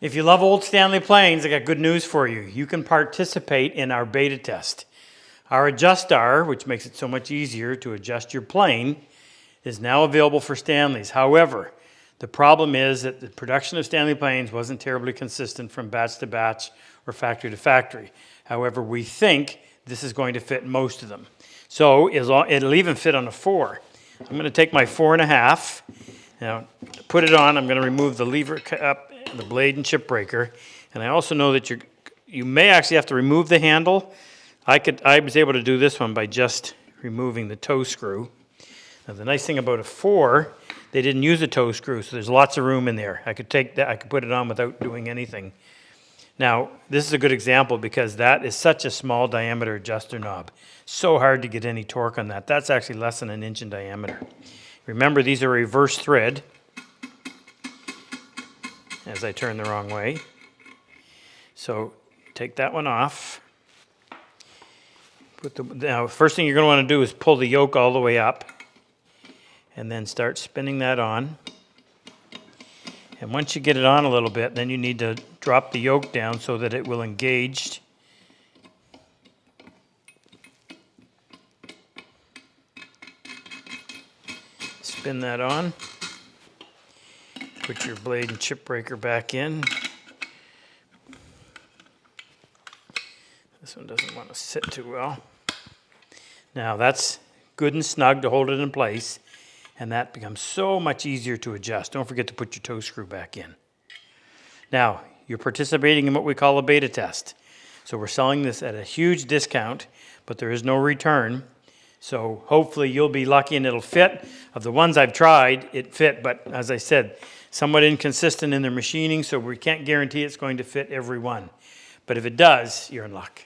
If you love old Stanley planes, I got good news for you. You can participate in our beta test. Our Adjustar, which makes it so much easier to adjust your plane, is now available for Stanleys. However, the problem is that the production of Stanley planes wasn't terribly consistent from batch to batch or factory to factory. However, we think this is going to fit most of them. So it'll even fit on a 4. I'm going to take my 4.5. Now, to put it on, I'm going to remove the lever cup, the blade and chip breaker. And I also know that you may actually have to remove the handle. I was able to do this one by just removing the toe screw. Now, the nice thing about a 4, they didn't use a toe screw, so there's lots of room in there. I could take that, I could put it on without doing anything. Now, this is a good example because that is such a small diameter adjuster knob. So hard to get any torque on that. That's actually less than 1 inch in diameter. Remember, these are reverse thread as I turn the wrong way. So take that one off. Now, first thing you're going to want to do is pull the yoke all the way up and then start spinning that on. And once you get it on a little bit, then you need to drop the yoke down so that it will engage. Spin that on. Put your blade and chip breaker back in. This one doesn't want to sit too well. Now that's good and snug to hold it in place, and that becomes so much easier to adjust. Don't forget to put your toe screw back in. Now, you're participating in what we call a beta test. So we're selling this at a huge discount, but there is no return. So hopefully you'll be lucky and it'll fit. Of the ones I've tried, it fit, but as I said, somewhat inconsistent in their machining, so we can't guarantee it's going to fit every one. But if it does, you're in luck.